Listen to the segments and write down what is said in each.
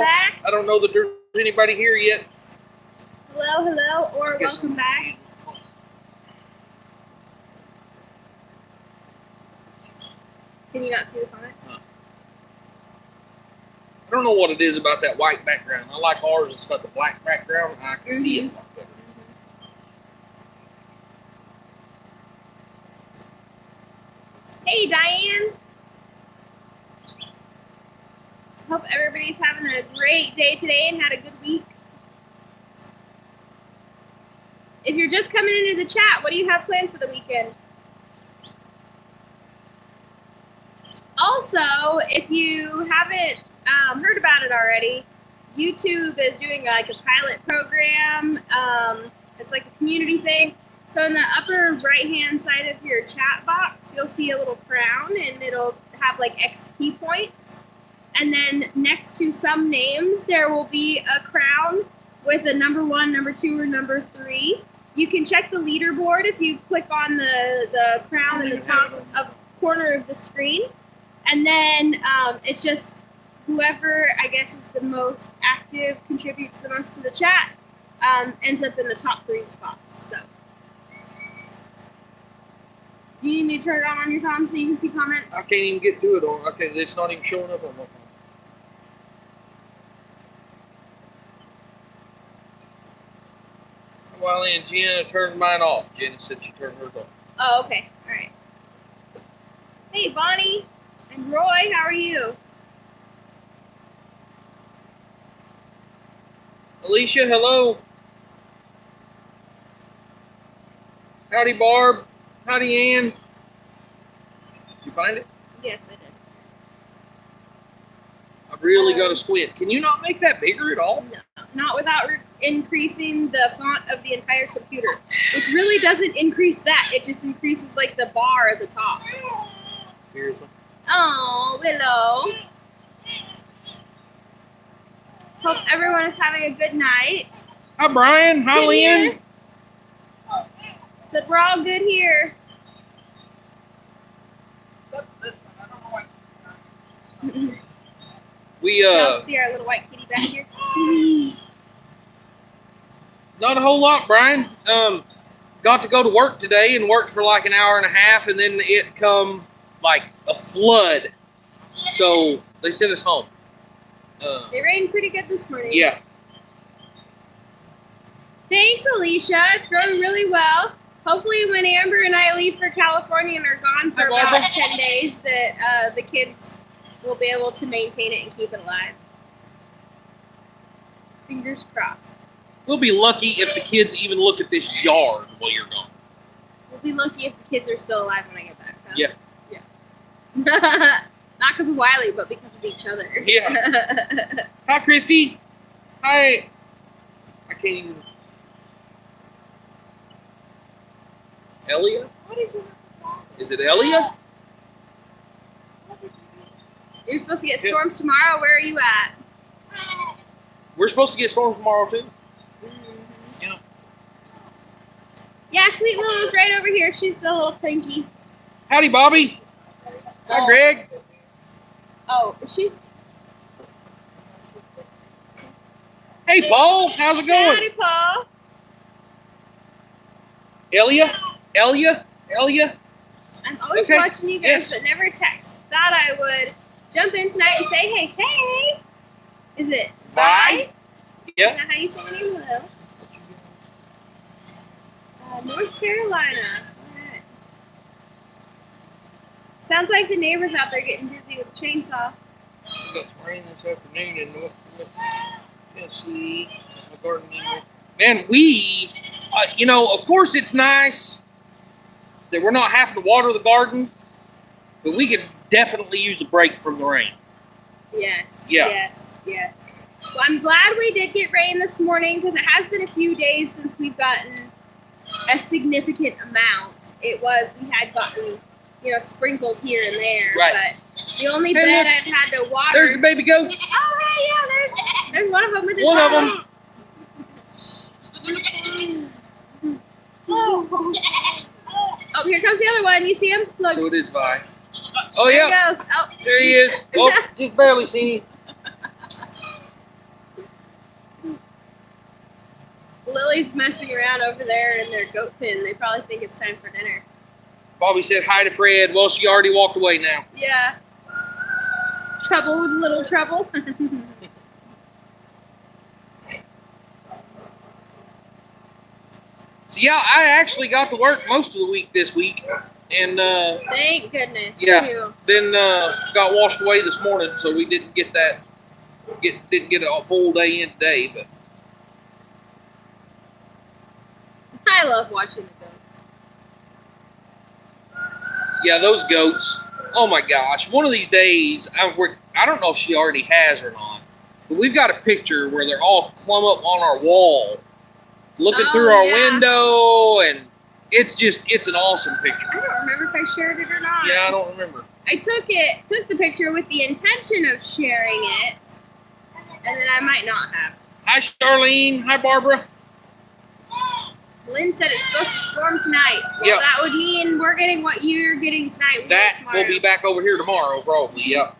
back. I don't know that there's anybody here yet. Hello, or welcome back. Can you not see the comments? I don't know what it is about that white background. I like ours. It's got the black background. I can see it a lot better. Hey, Diane. Hope everybody's having a great day today and had a good week. If you're just coming into the chat, what do you have planned for the weekend? Also, if you haven't heard about it already, YouTube is doing like a pilot program. It's like a community thing. So in the upper right-hand side of your chat box, you'll see a little crown, and it'll have like XP points. And then next to some names, there will be a crown with a number 1, number 2, or number 3. You can check the leaderboard if you click on the crown in the top of corner of the screen. And then it's just whoever, I guess, is the most active, contributes the most to the chat, ends up in the top 3 spots. So you need me to turn it on your phone so you can see comments? I can't even get to it on. Okay, it's not even showing up on my phone. Wiley and Jenna turned mine off. Jenna said she turned hers off. Oh, okay. All right. Hey, Bonnie and Roy, how are you? Alicia, hello. Howdy, Barb. Howdy, Ann. You find it? Yes, I did. I really got to squint. Can you not make that bigger at all? No, not without increasing the font of the entire computer, which really doesn't increase that. It just increases like the bar at the top. Seriously? Oh, Willow. Hope everyone is having a good night. Hi, Brian. Hi, Lynn. So we're all good here. We Let's see our little white kitty back here. Not a whole lot, Brian. Got to go to work today and worked for like an hour and a half, and then it come like a flood. So they sent us home. It rained pretty good this morning. Yeah. Thanks, Alicia. It's growing really well. Hopefully when Amber and I leave for California and are gone for about 10 days, that the kids will be able to maintain it and keep it alive. Fingers crossed. We'll be lucky if the kids even look at this yard while you're gone. We'll be lucky if the kids are still alive when I get back. Huh? Yeah. Yeah. Not because of Wiley, but because of each other. Yeah. Hi, Christy. Hi. I can't even. Elia? Is it Elia? You're supposed to get storms tomorrow. Where are you at? We're supposed to get storms tomorrow, too. Yeah. Yeah, Sweet Willow's right over here. She's the little pinky. Howdy, Bobby. Hi, Greg. Oh, is she? Hey, Paul. How's it going? Howdy, Paul. Elia? I'm always watching you guys, but never text. Thought I would jump in tonight and say, hey. Is it Vi? Yeah. Is that how you say my name? Hello. North Carolina. Right. Sounds like the neighbors out there getting busy with the chainsaw. We got some rain this afternoon in North Tennessee. Man, we, of course it's nice that we're not having to water the garden, but we could definitely use a break from the rain. Yes. Yeah. Yes. Well, I'm glad we did get rain this morning because it has been a few days since we've gotten a significant amount. We had gotten, sprinkles here and there. Right. But the only bed I've had to water. There's the baby goat. Oh, hey, yeah, there's one of them with his One of them. Oh, here comes the other one. You see him? Look. So it is Vi. Oh, yeah. There he goes. Oh. There he is. Oh, just barely seen him. Lily's messing around over there in their goat pen. They probably think it's time for dinner. Bobby said hi to Fred. Well, she already walked away now. Yeah. Trouble with little trouble. So yeah, I actually got to work most of the week this week, and Thank goodness. yeah, Too. then got washed away this morning, so we didn't get didn't get a full day in today. But I love watching the goats. yeah, those goats. Oh my gosh! One of these days, I don't know if she already has or not, but we've got a picture where they're all clumb up on our wall, looking through our window, and it's an awesome picture. I don't remember if I shared it or not. Yeah, I don't remember. I took the picture with the intention of sharing it, and then I might not have. Hi, Charlene. Hi, Barbara. Lynn said it's supposed to storm tonight. Well, Yep. that would mean we're getting what you're getting tonight. We That get tomorrow. will be back over here tomorrow, probably. Yep.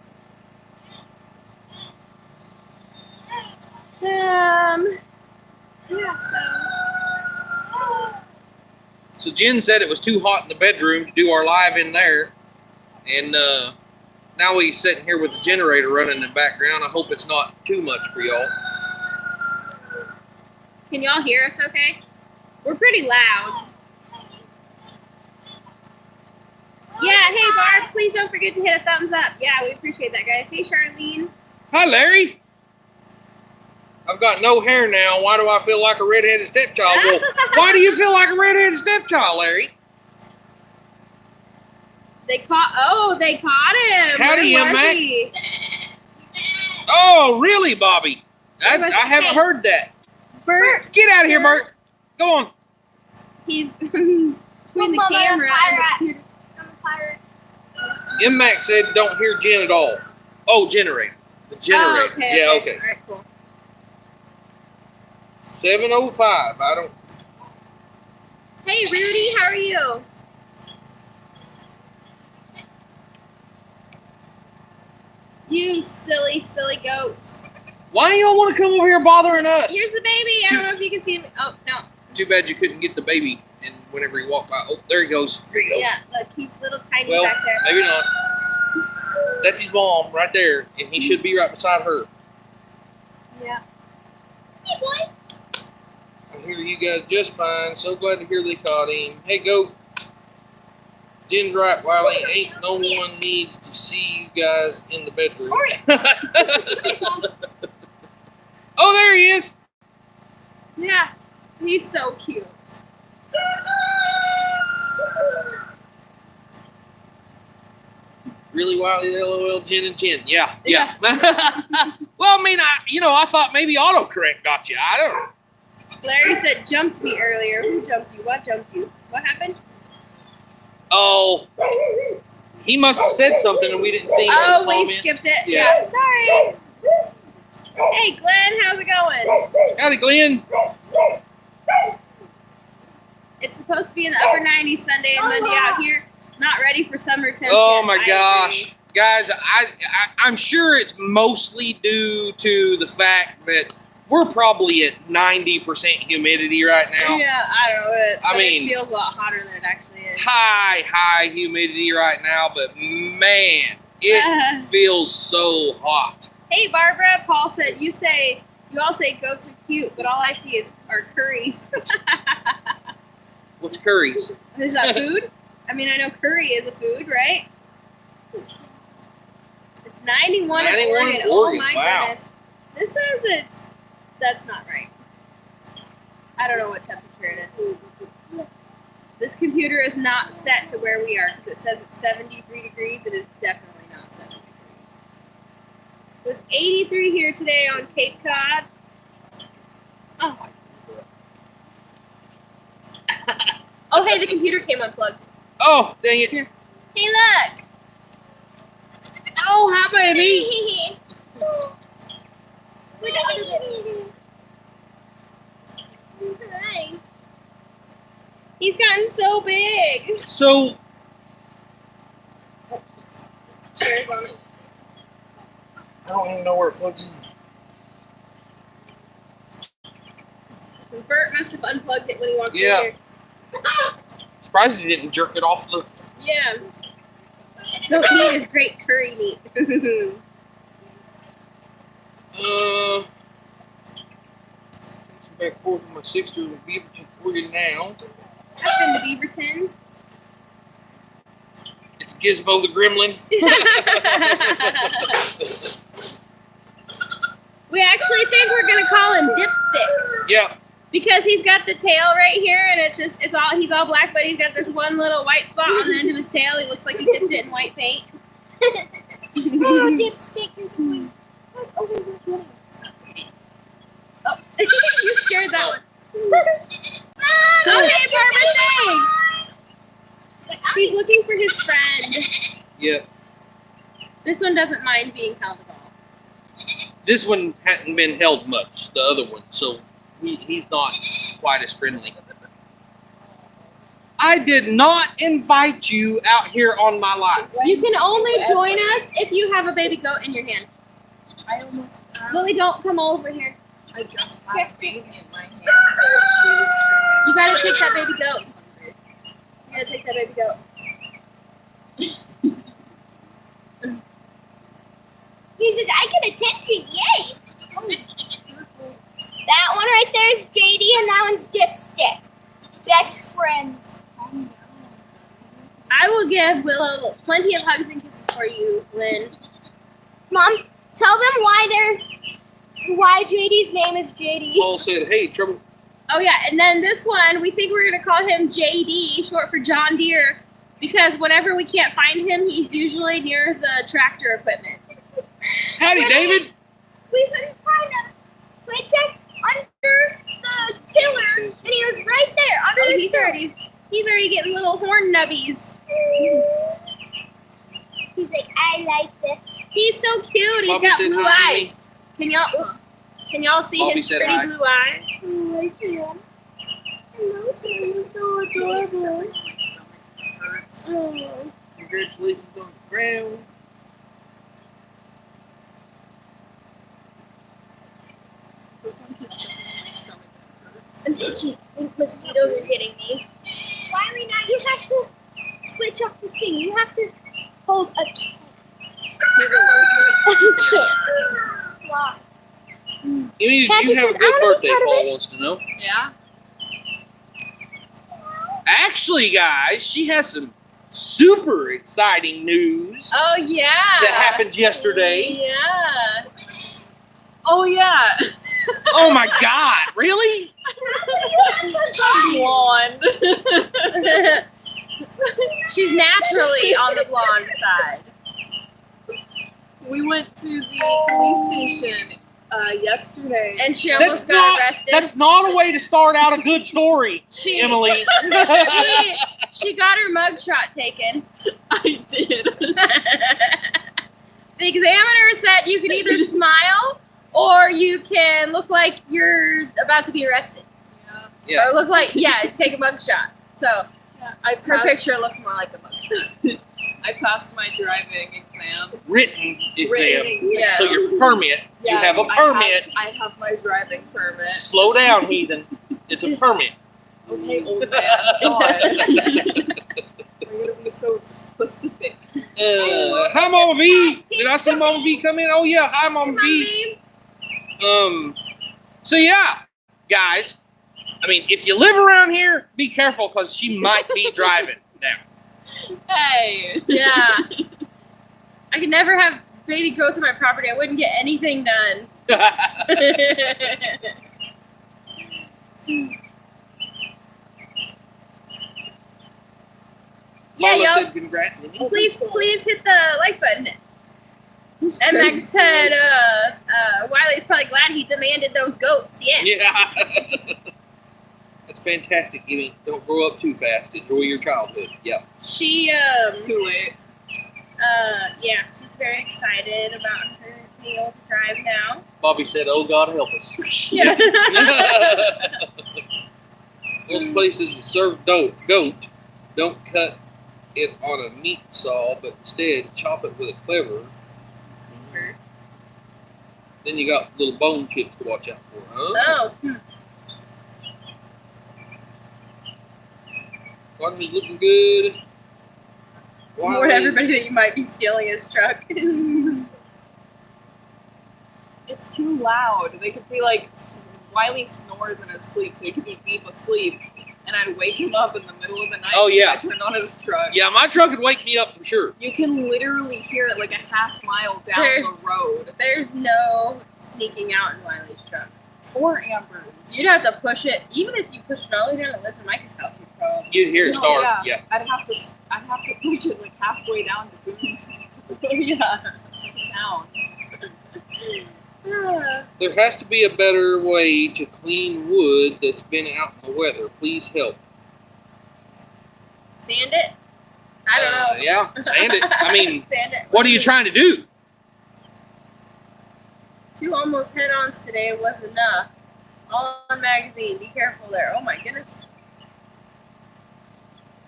Yeah, So Jen said it was too hot in the bedroom to do our live in there, and now we're sitting here with the generator running in the background. I hope it's not too much for y'all. Can y'all hear us okay? We're pretty loud. Yeah, hey Barb, please don't forget to hit a thumbs up. Yeah, we appreciate that, guys. Hey Charlene. Hi, Larry. I've got no hair now. Why do I feel like a redheaded stepchild? Well, why do you feel like a redheaded stepchild, Larry? They caught him. Howdy, Where was Mac. he? Oh, really, Bobby? I was- haven't hey. heard that. Bert. Get out of here, Bert. Go on. He's between the camera and the computer. I'm a pirate. M-Mac said don't hear Jen at all. Oh, generator. The generator. Oh, okay, Yeah, okay. All right, cool. 7:05. I don't. Hey Rudy, how are you? You silly goat. Why do y'all want to come over here bothering us? Here's the baby. I don't know if you can see him. Oh no. Too bad you couldn't get the baby. And whenever he walked by, oh, there he goes. Here he goes. Yeah, look, he's little tiny Well, back there. maybe not. That's his mom right there, and he should be right beside her. Yeah. Hey, boy. I hear you guys just fine. So glad to hear they caught him. Hey, goat. Jen's right, Wiley. Ain't no one needs to see you guys in the bedroom. Oh, there he is. Yeah. He's so cute. Really, Wiley? LOL, Jen and Jen. Yeah. Well, I mean, I thought maybe autocorrect got you. I don't know. Larry said jumped me earlier. Who jumped you? What jumped you? What happened? Oh, he must have said something and we didn't see him. Oh, in the we comments. skipped it. Yeah. Yeah. Sorry. Hey, Glenn, how's it going? Howdy, Glenn. It's supposed to be in the upper 90s Sunday and Monday out here. Not ready for summer temps Oh yet. my I gosh, agree. guys! I'm sure it's mostly due to the fact that we're probably at 90% humidity right now. Yeah, I don't know. I mean, it feels a lot hotter than it actually is. High humidity right now, but man, it feels so hot. Hey, Barbara. Paul said you all say goats are cute, but all I see are curries. What's curries? Is that food? I mean, I know curry is a food, right? It's 91 in 91 in Oregon. Oh Oregon, my wow. goodness. This says that's not right. I don't know what temperature it is. This computer is not set to where we are because it says it's 73 degrees. It is definitely not 73 degrees. It was 83 here today on Cape Cod. Oh. Oh, hey, the computer came unplugged. Oh, dang it! Here. Hey, look. Oh, hi, baby. Hi. He's gotten so big. So, Chairs on it. I don't even know where it plugs in. Bert must have unplugged it when he walked in Yeah. here. Surprised he didn't jerk it off the. Yeah. Goat meat is great curry meat. Back forth with my sister in Beaverton, Oregon now. I've been to Beaverton. It's Gizmo the Gremlin. We actually think we're gonna call him Dipstick Yeah. because he's got the tail right here, and he's all black, but he's got this one little white spot on the end of his tail. He looks like he dipped it in white paint. Oh, Dipstick is going. Oh, You scared that one. Okay, perfect. He's looking for his friend. Yeah. This one doesn't mind being held at all. This one hadn't been held much, the other one, so he's not quite as friendly. I did not invite you out here on my life. You can only join us if you have a baby goat in your hand. I almost have. Lily, don't come over here. I just have a baby in my hand. You gotta take that baby goat. You gotta take that baby goat. He says, I get attention, yay! That one right there is JD and that one's Dipstick. Best friends. I will give Willow plenty of hugs and kisses for you, Lynn. Mom, tell them why JD's name is JD. Paul said, hey, trouble. Oh yeah, and then this one, we think we're gonna call him JD, short for John Deere, because whenever we can't find him, he's usually near the tractor equipment. Howdy, David. We couldn't find him. So I checked under the tiller and he was right there under the tiller. He's already getting little horn nubbies. He's like, I like this. He's so cute. He's Bobby got said blue hi to eyes. me. Can y'all see Bobby his said pretty hi. blue eyes? Oh, I see him. Hello, sir. You're so adorable. Oh. Congratulations on the ground. I'm itchy. Mosquitoes are hitting me. Wiley, now you have to switch up the thing. You have to hold a cat. Wow. Emily, Cat did you just have a says, "I good wanna be birthday? part of Paul it." wants to know. Yeah. Actually, guys, she has some super exciting news Oh yeah. that happened yesterday. Yeah. Oh yeah. Oh my God, really? Blonde. She's naturally on the blonde side. We went to the police station yesterday. And she almost got not, arrested. that's not a way to start out a good story, Emily. she got her mugshot taken. I did. The examiner said you can either smile or you can look like you're about to be arrested. Yeah. Or look like, take a mugshot. So I her passed, picture looks more like a mugshot. I passed my driving exam. Written exam. Yeah. So your permit, you have a permit. I have my driving permit. Slow down, heathen. It's a permit. Okay, old man. God. We're gonna be so specific. Hi, Mama V. Did I see Mama V come in? Oh yeah, hi, Mama V. So yeah, guys. I mean, if you live around here, be careful because she might be driving now. Hey. Yeah. I could never have baby goats on my property. I wouldn't get anything done. Yeah, Mama yo. said congrats. Please hit the like button. And Max said, Wiley's probably glad he demanded those goats. Yeah. Yeah. That's fantastic, Emmy. Don't grow up too fast. Enjoy your childhood. Yeah. She, Too late. yeah, she's very excited about her being able to drive now. Bobby said, "Oh God, help us." Yeah. Those places that serve goat don't cut it on a meat saw, but instead chop it with a cleaver. Then you got little bone chips to watch out for. Huh? Oh. Bottom is looking good. Warn everybody that you might be stealing his truck. It's too loud. They could be like, Wiley snores in his sleep, so he could be deep asleep. And I'd wake him up in the middle of the night. Oh, yeah. I turned on his truck. Yeah, my truck would wake me up for sure. You can literally hear it like a half mile down the road. There's no sneaking out in Wiley's truck. Or Amber's. You'd have to push it, even if you pushed it all the way down to Liz and Mike's house, you'd probably. You'd hear it start. Yeah. I'd have to push it like halfway down to Booneville Yeah. town. There has to be a better way to clean wood that's been out in the weather. Please help. Sand it? I don't know. Yeah, sand it. I mean, Sand it. what are you trying to do? 2 almost head-ons today was enough. All on magazine. Be careful there. Oh my goodness.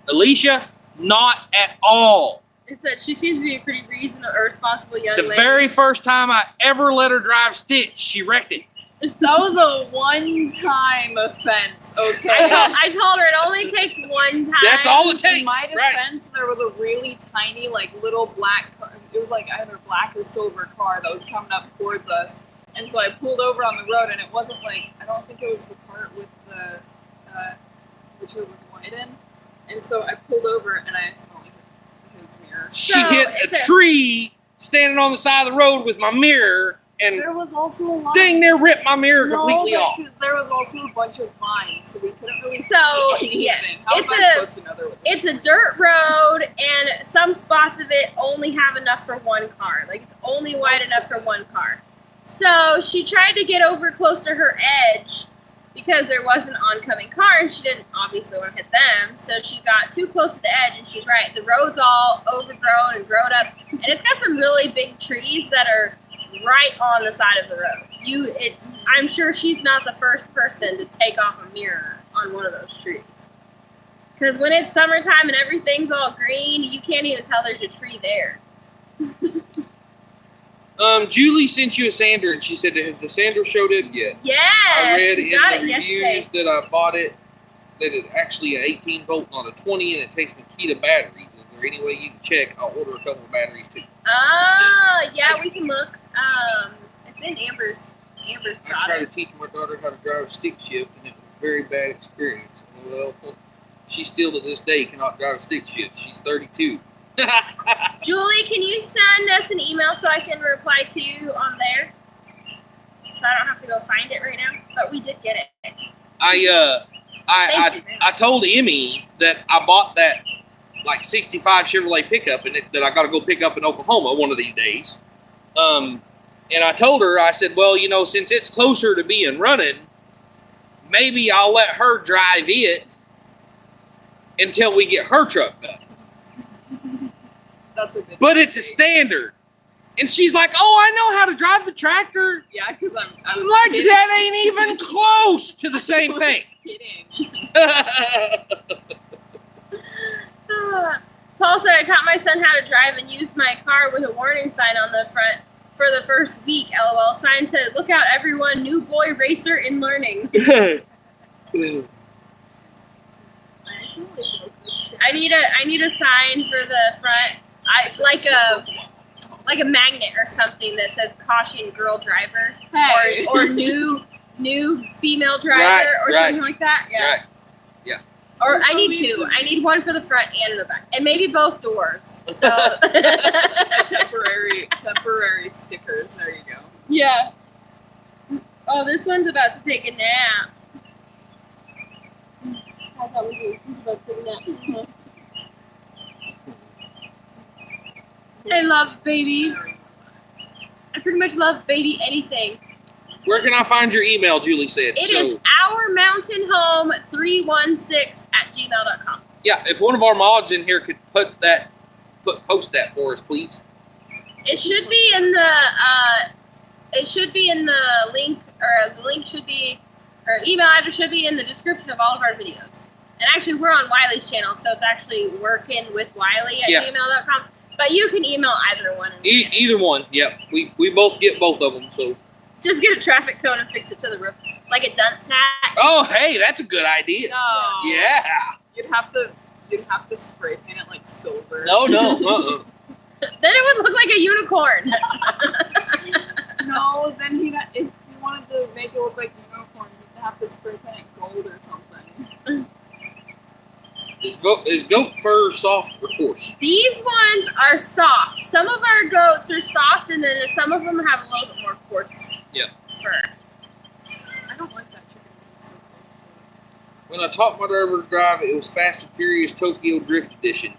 Alicia, not at all. It said she seems to be a pretty reasonable or responsible young The lady. very first time I ever let her drive Stitch, she wrecked it. That was a one-time offense, okay? I told her it only takes one time. That's all it takes. In my Right. defense, there was a really tiny, like, little black, it was like either black or silver car that was coming up towards us. And so I pulled over on the road, and it wasn't like, I don't think it was the part with the, which it was white in. And so I pulled over, and I accidentally hit his mirror. She hit a tree standing on the side of the road with my mirror, and There was also a lot dang near ripped my mirror completely off. There was also a bunch of vines, so we couldn't really So, see anything. yes, How it's am I a- supposed to know there was It's a dirt road, and some spots of it only have enough for one car. Like, it's only wide enough for one car. So she tried to get over close to her edge because there was an oncoming car, and she didn't obviously want to hit them. So she got too close to the edge, and she's right. The road's all overgrown and grown up, and it's got some really big trees that are right on the side of the road. I'm sure she's not the first person to take off a mirror on one of those trees. Because when it's summertime and everything's all green, you can't even tell there's a tree there. Julie sent you a sander, and she said, has the sander showed up yet? Yes, I read we in got the it reviews yesterday. that I bought it, that it's actually an 18 volt, not a 20, and it takes Makita batteries. Is there any way you can check? I'll order a couple of batteries too. Yeah, we can look. It's in Amber's I got tried to it. teach my daughter how to drive a stick shift, and it was a very bad experience. Well, she still to this day cannot drive a stick shift. She's 32. Julie, can you send us an email so I can reply to you on there? So I don't have to go find it right now. But we did get it. I told Emmy that I bought that like 65 Chevrolet pickup and that I got to go pick up in Oklahoma one of these days. And I told her, I said, well, you know, since it's closer to being running, maybe I'll let her drive it until we get her truck done. That's a good But it's a standard. And she's like, oh, I know how to drive the tractor. Yeah, because I was Like, kidding. that ain't even close to the same I was thing. kidding. Paul said, I taught my son how to drive and used my car with a warning sign on the front for the first week. LOL. Sign said, look out, everyone. New boy racer in learning. I need a sign for the front. Like a magnet or something that says caution girl driver. Hey. Or new female driver or something like that. Yeah. Right. Yeah. Or I need two. I need one for the front and the back. And maybe both doors. So temporary stickers. There you go. yeah. Oh, this one's about to take a nap. I thought he's about to take a nap. I love babies. I pretty much love baby anything. Where can I find your email, Julie said? It is ourmountainhome316@gmail.com. Yeah, if one of our mods in here could post that for us, please. It should be in the link, or the link should be, or email address should be in the description of all of our videos. And actually, we're on Wiley's channel, so it's actually Workin With Wiley at gmail.com. But you can email either one. Either one, yep. We both get both of them, so. Just get a traffic cone and fix it to the roof, like a dunce hat. Oh, hey, that's a good idea. No. Yeah. You'd have to you'd have to spray paint it like silver. No. Then it would look like a unicorn. No, then if you wanted to make it look like a unicorn, you'd have to spray paint it gold or something. Is goat fur soft or coarse? These ones are soft. Some of our goats are soft, and then some of them have a little bit more coarse fur. I don't like that chicken being so close to us. When I taught my driver to drive, it was Fast and Furious Tokyo Drift Edition.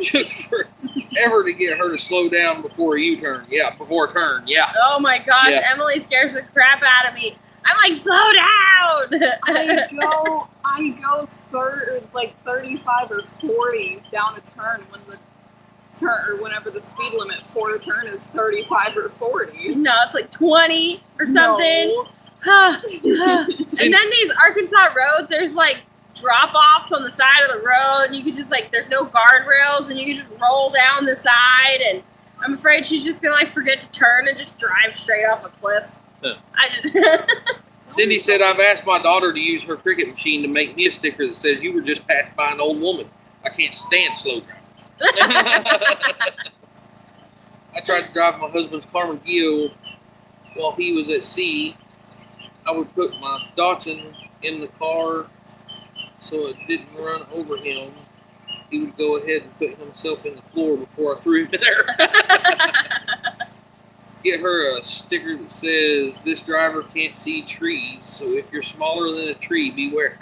Took forever to get her to slow down before a U-turn. Yeah, before a turn. Yeah. Oh my gosh, Yeah. Emily scares the crap out of me. I'm like, slow down. I go 35 or 40 down a turn when the turn or whenever the speed limit for a turn is 35 or 40. No, it's like 20 or something. No. And then these Arkansas roads, there's like drop-offs on the side of the road, and you could just like, there's no guardrails, and you can just roll down the side, and I'm afraid she's just gonna like forget to turn and just drive straight off a cliff. Huh. I just Cindy said, I've asked my daughter to use her cricket machine to make me a sticker that says, you were just passed by an old woman. I can't stand slow drivers. I tried to drive my husband's Carmen Gio while he was at sea. I would put my Datsun in the car so it didn't run over him. He would go ahead and put himself in the floor before I threw him in there. Get her a sticker that says, this driver can't see trees, so if you're smaller than a tree, beware.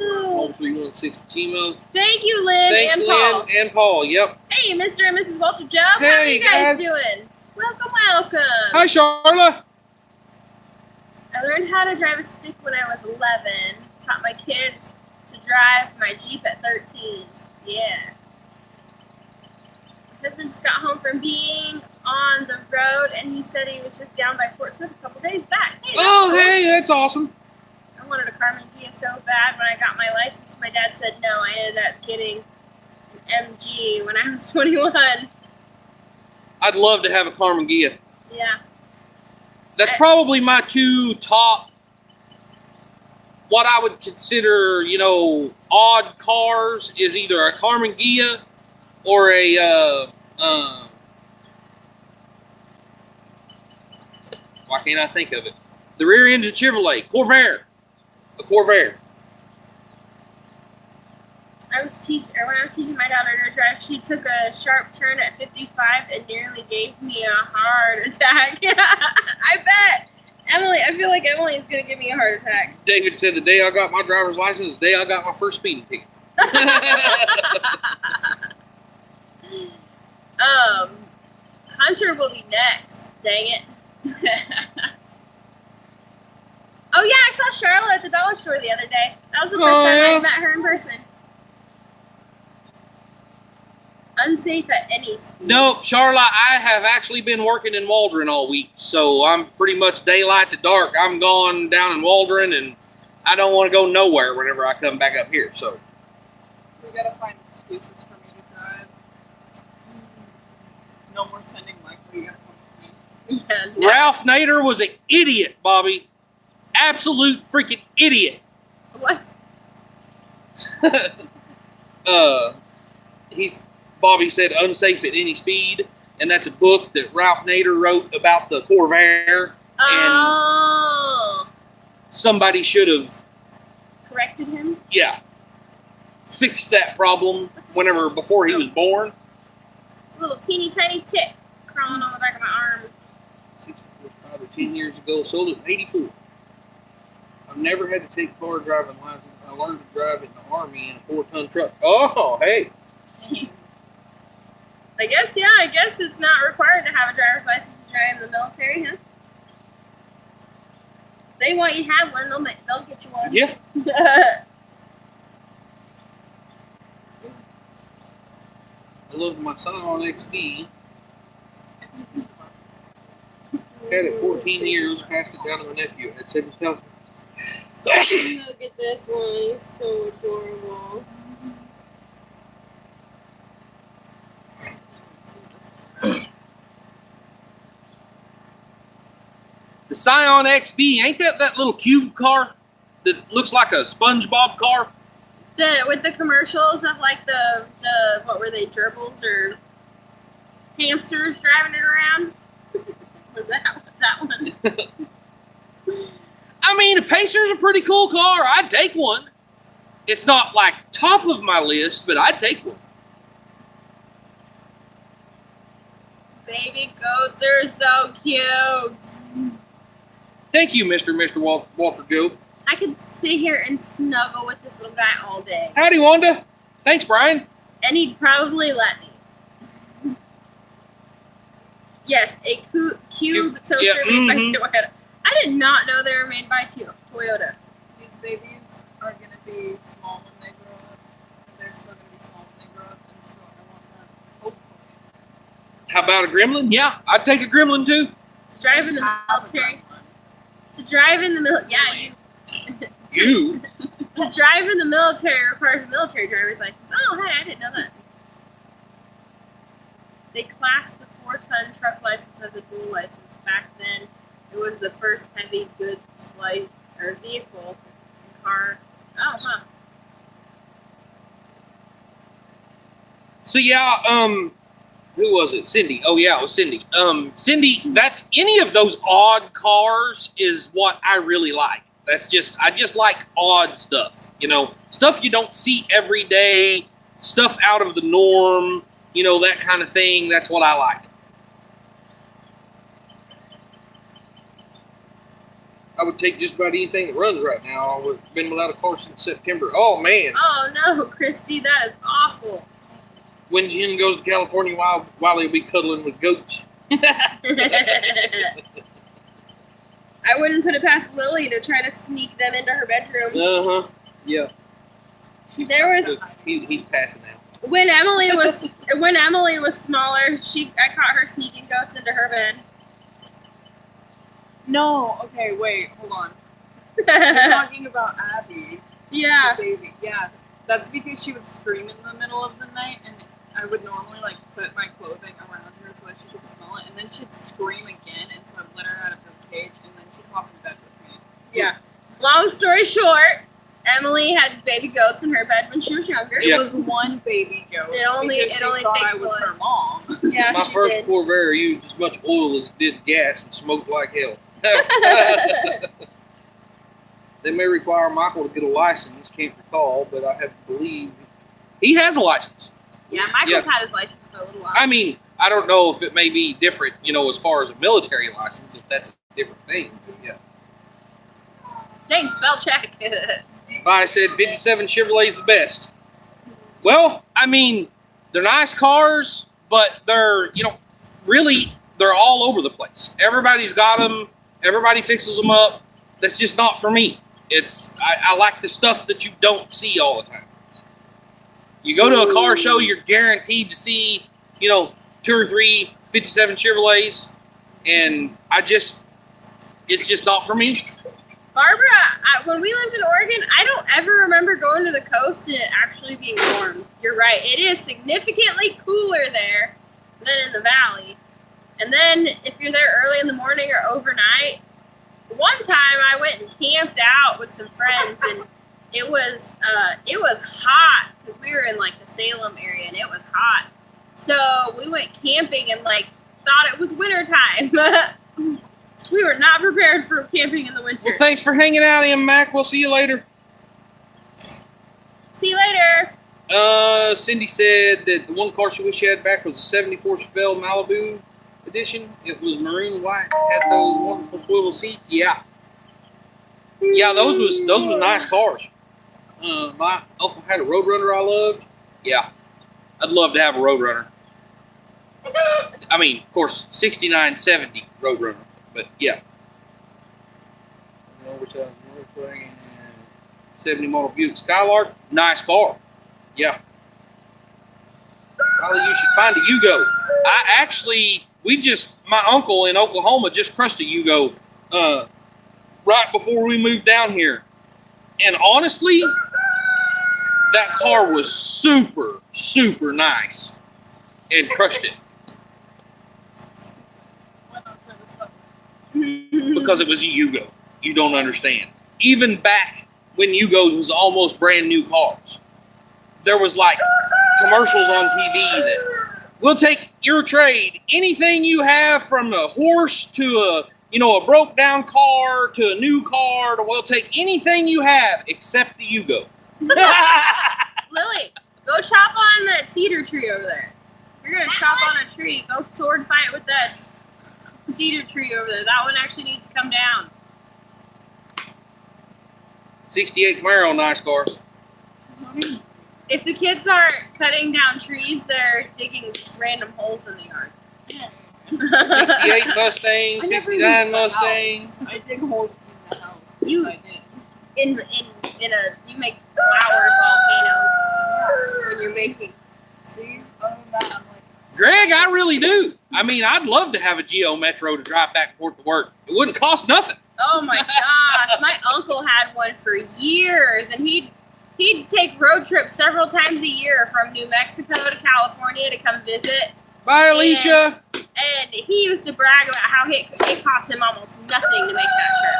Home 316 Gmail. Thank you, Lynn Thanks, and Paul. Lynn and Paul. Yep. Hey, Mr. and Mrs. Walter Joe. How are Hey, you guys guys. doing? Welcome. Hi, Charla. I learned how to drive a stick when I was 11. Taught my kids to drive my Jeep at 13. Yeah. My husband just got home from being on the road, and he said he was just down by Fort Smith a couple days back. Hey, that's cool. Hey, that's awesome. I wanted a Carmen Gia so bad when I got my license. My dad said no. I ended up getting an MG when I was 21. I'd love to have a Carmen Gia. Yeah. That's probably my two top, what I would consider, odd cars is either a Carmen Gia or a, why can't I think of it? The rear engine Chevrolet, Corvair. A Corvair. When I was teaching my daughter to drive, she took a sharp turn at 55 and nearly gave me a heart attack. I bet. Emily, I feel like Emily is going to give me a heart attack. David said the day I got my driver's license, the day I got my first speeding ticket. Hunter will be next. Dang it. Oh yeah, I saw Charlotte at the dollar store the other day. That was the first time I met her in person. Unsafe at any speed. Nope, Charlotte, I have actually been working in Waldron all week, so I'm pretty much daylight to dark. I'm gone down in Waldron, and I don't want to go nowhere whenever I come back up here, so. We gotta find excuses for me to drive. No more sending Michael. You gotta come with me. Yeah, no. Ralph Nader was an idiot, Bobby. Absolute freaking idiot. What? Bobby said unsafe at any speed, and that's a book that Ralph Nader wrote about the Corvair. Oh. Somebody should have, Corrected him? fixed that problem before he was born. It's a little teeny tiny tick crawling on the back of my arm. 64, 5 or 10 years ago, sold it in 84. I've never had to take car driving license. I learned to drive in the Army in a 4-ton truck. Oh, hey. I guess it's not required to have a driver's license to drive in the military, huh? If they want you to have one, they'll get you one. Yeah. I love my Scion XB. Had it 14 years, passed it down to my nephew. Had 7,000. Look at this one. It's so adorable. The Scion XB, ain't that little cube car? that looks like a SpongeBob car? With the commercials of like the what were they, gerbils or hamsters driving it around? Was that one? I mean, a Pacer's a pretty cool car. I'd take one. It's not like top of my list, but I'd take one. Baby goats are so cute. Thank you, Mr. Walter Joe. I could sit here and snuggle with this little guy all day. Howdy, Wanda. Thanks, Brian. And he'd probably let me. Yes, a cube toaster made by Toyota. I did not know they were made by Toyota. These babies are going to be small when they grow up. And they're still going to be small when they grow up. And so I want that, hopefully. How about a gremlin? Yeah, I'd take a gremlin too. To drive in the military. To drive in the military. Yeah, You? To drive in the military requires a military driver's license. Oh, hey, I didn't know that. They classed the 4-ton truck license as a dual license. Back then, it was the first heavy goods vehicle car. Oh, huh. So yeah, who was it? Cindy. Oh yeah, it was Cindy. Cindy, that's any of those odd cars is what I really like. I just like odd stuff, stuff you don't see every day, stuff out of the norm, that kind of thing. That's what I like. I would take just about anything that runs right now. I've been without a car since September. Oh, man. Oh, no, Christy, that is awful. When Jen goes to California, Wiley will be cuddling with goats. I wouldn't put it past Lily to try to sneak them into her bedroom. Uh-huh. Yeah. There was he's passing out. when Emily was smaller, I caught her sneaking goats into her bed. No, okay, wait, hold on. You're talking about Abby. Yeah. The baby, yeah. That's because she would scream in the middle of the night, and I would normally put my clothing around her so that she could smell it, and then she'd scream again, and so I'd let her out of her cage, and then she'd hop in bed with me. Yeah. Long story short, Emily had baby goats in her bed when she was younger. Yeah. It was one baby goat. It only because she thought takes I was one. her mom. Yeah, My she first did. Corvair used as much oil as it did gas and smoked like hell. They may require Michael to get a license, can't recall, but I have to believe he has a license. Yeah, Michael's had his license for a little while. I mean, I don't know if it may be different, as far as a military license, if that's a different thing. But yeah. Dang, spell check. I said 57 Chevrolet's the best. Well, I mean, they're nice cars, but they're, really, they're all over the place. Everybody's got them. Everybody fixes them up. That's just not for me. I like the stuff that you don't see all the time. You go to a car show, you're guaranteed to see, 2 or 3 57 Chevrolets, and it's just not for me. Barbara, when we lived in Oregon, I don't ever remember going to the coast and it actually being warm. You're right. It is significantly cooler there than in the valley. And then if you're there early in the morning or overnight, one time I went and camped out with some friends, and it was hot because we were in the Salem area, and it was hot. So we went camping and thought it was wintertime. We were not prepared for camping in the winter. Well, thanks for hanging out, M. Mac. We'll see you later. See you later. Cindy said that the one car she wished she had back was a 74 Chevelle Malibu edition. It was maroon and white. Had those wonderful swivel seats. Yeah. Yeah, those was nice cars. My uncle had a Roadrunner I loved. Yeah. I'd love to have a Roadrunner. I mean, of course, 69, 70 Roadrunner. But yeah. 70 model Buick Skylark. Nice car. Yeah. Well, you should find a Yugo. My uncle in Oklahoma just crushed a Yugo right before we moved down here. And honestly, that car was super, super nice. And crushed it. Because it was a Yugo. You don't understand. Even back when Yugos was almost brand new cars. There was like commercials on TV that we'll take your trade, anything you have from a horse to a broke down car to a new car, we'll take anything you have except the Yugo. Lily, go chop on that cedar tree over there. If you're gonna chop on a tree, go sword fight with that cedar tree over there. That one actually needs to come down. 68 Camaro, nice car. If the kids aren't cutting down trees, they're digging random holes in the yard. 68 Mustang, 69 Mustang. I dig holes in the house. You- I did. You make flower volcanoes when you're baking. See, other than that, I'm like, Greg, I really do. I mean, I'd love to have a Geo Metro to drive back and forth to work. It wouldn't cost nothing. Oh my gosh, my uncle had one for years, and he'd take road trips several times a year from New Mexico to California to come visit. Bye, Alicia. And he used to brag about how it cost him almost nothing to make that trip.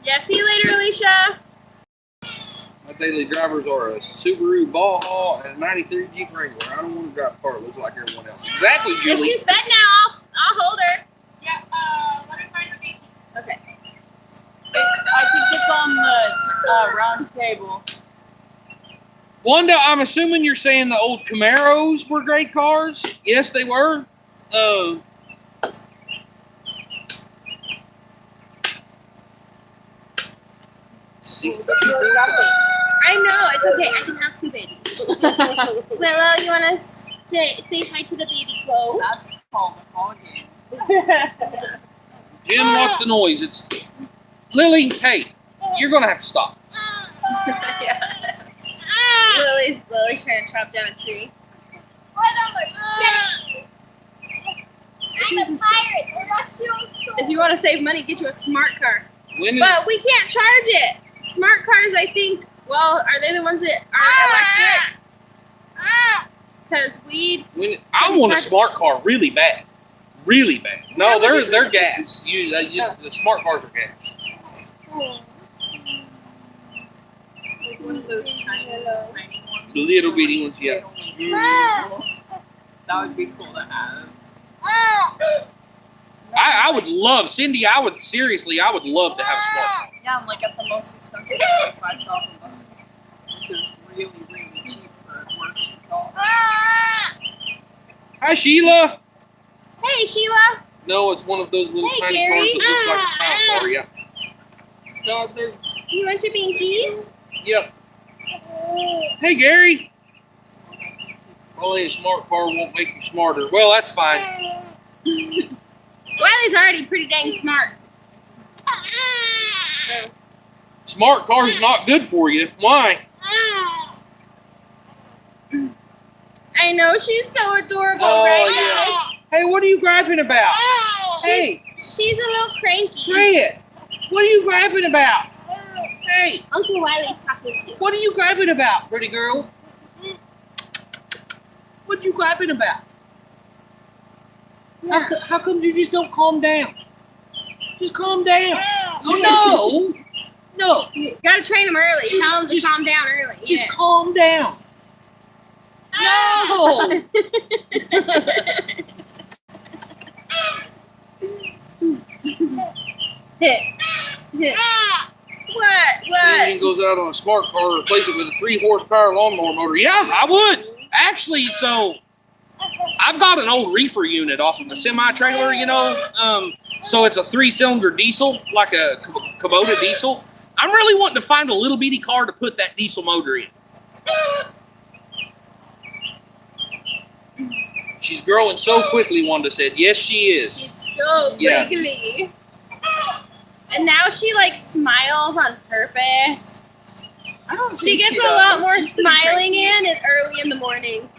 Yeah, see you later, Alicia. My daily drivers are a Subaru Baja and a 93 Jeep Wrangler. I don't want to drive a car that looks like everyone else. Exactly, If Julie. she's fed now, I'll hold her. Yeah, let her find her baby. Okay. I think it's on the round table. Wanda, I'm assuming you're saying the old Camaros were great cars? Yes, they were. I know, it's okay. I can have two babies. Willow, you want to say hi to the baby clothes? That's called a ball game. Jim, what's the noise? It's Lily. Hey, you're gonna have to stop. Yeah. Lily's trying to chop down a tree. What number? 70. I'm a pirate. There must be a sword. If you want to save money, get you a smart car. When is, But we can't charge it. Smart cars, I think. Well, are they the ones that are electric? Because I want a smart car really bad, really bad. No, they're gas. The smart cars are gas. Like one of those tiny ones. The little bitty ones, yeah. That would be cool to have. I would love, Cindy. I would love to have a smart car. Yeah, I'm like at the most expensive, like $5,000, which is really, really cheap for a working car. Hi, Sheila. Hey, Sheila. No, it's one of those little Hey, tiny Gary. cars that looks like a town car. Yeah. No, there's. You want your binky? Yep. Hey, Gary. Only a smart car won't make you smarter. Well, that's fine. Wiley's already pretty dang smart. Smart cars not good for you. Why? I know, she's so adorable Oh, right yeah. Hey, what are you griping about? Hey, now. She's a little cranky. say it. What are you griping about? Hey, Uncle Wiley's talking to you. what are you griping about, pretty girl? What you griping about? How come you just don't calm down? Just calm down. Oh, no. You gotta train him early. Tell him to calm down early. Just Yeah. calm down. No. Hit. What? And goes out on a smart car, replace it with a 3-horsepower lawnmower motor. Yeah, I would. Actually, so I've got an old reefer unit off of a semi-trailer, so it's a 3-cylinder diesel, like a Kubota diesel. I'm really wanting to find a little bitty car to put that diesel motor in. She's growing so quickly, Wanda said. Yes, she is. She's so Yeah. wiggly. And now she smiles on purpose. I don't She think gets a does. lot more She's pretty smiling cranky. in early in the morning.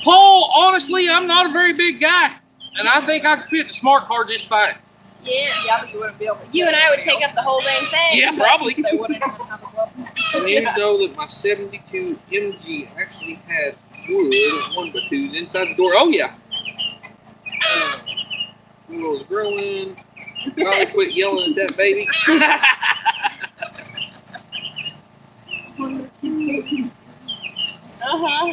Paul, honestly, I'm not a very big guy, and I think I could fit in a smart car just fine. Yeah. Yeah, but you wouldn't be able to. You and I would take up the whole dang thing. Yeah, probably. They wouldn't even have a glove box. And you know that my 72 MG actually had wood 1x2s inside the door. Oh, yeah. Wheels growing. Probably quit yelling at that baby.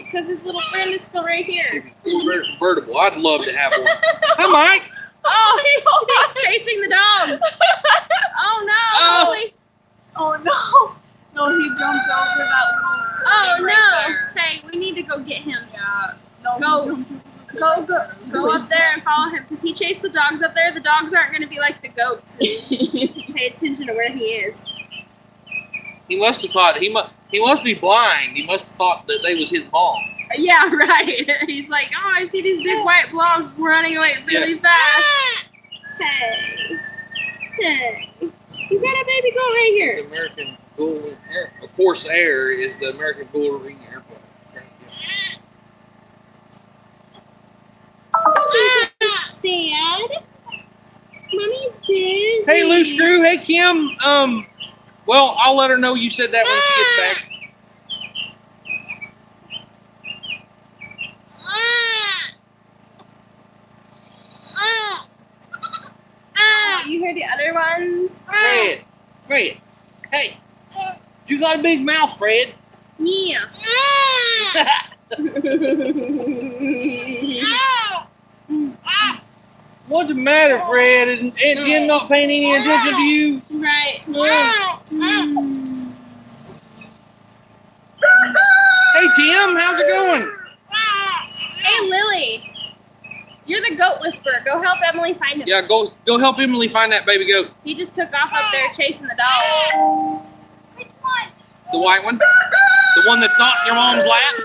Because his little friend is still right here. Convertible. I'd love to have one. Hi, Mike. Oh, he's chasing the dogs. Oh no. Oh no! No, he jumped over that little. Oh thing no. right there. Hey, we need to go get him. Yeah. No, Go. he jumped over Go up there and follow him because he chased the dogs up there. The dogs aren't going to be like the goats. Pay attention to where he is. He must have thought he must be blind. He must have thought that they was his mom. Yeah, right. He's like, oh, I see these big white blobs running away really fast. Hey. You got a baby goat right The here. American Bull, of course, Air is the American Bull Ring Airplane. Oh, he's sad. Mommy's busy. Hey, Loose Screw. Hey, Kim. Well, I'll let her know you said that when she gets back. You heard the other ones? Fred. Hey. You got a big mouth, Fred. Yeah. What's the matter, Fred? Is Aunt Jen not paying any attention to you? Right. Hey, Tim. How's it going? Hey, Lily. You're the goat whisperer. Go help Emily find him. Yeah, go help Emily find that baby goat. He just took off up there chasing the dog. Which one? The white one. The one that's not in your mom's lap.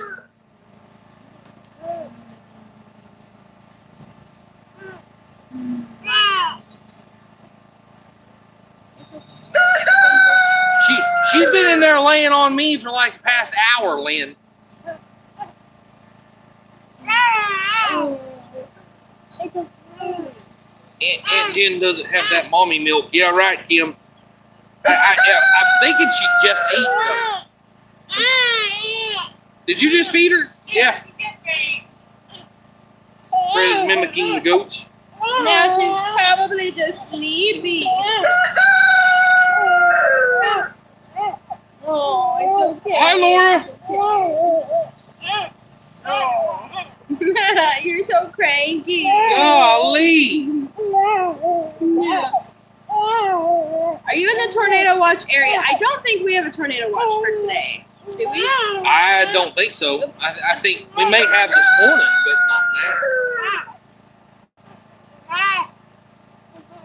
She's been in there laying on me for like the past hour, Lynn. Aunt Jen doesn't have that mommy milk. Yeah, right, Kim. I'm thinking she just ate though. Did you just feed her? Yeah. Fred is mimicking the goats. Now she's probably just sleepy. Oh, it's okay. Hi, Laura. You're so cranky. Golly. Are you in the tornado watch area? I don't think we have a tornado watch for today. Do we? I don't think so. I think we may have this morning, but not now.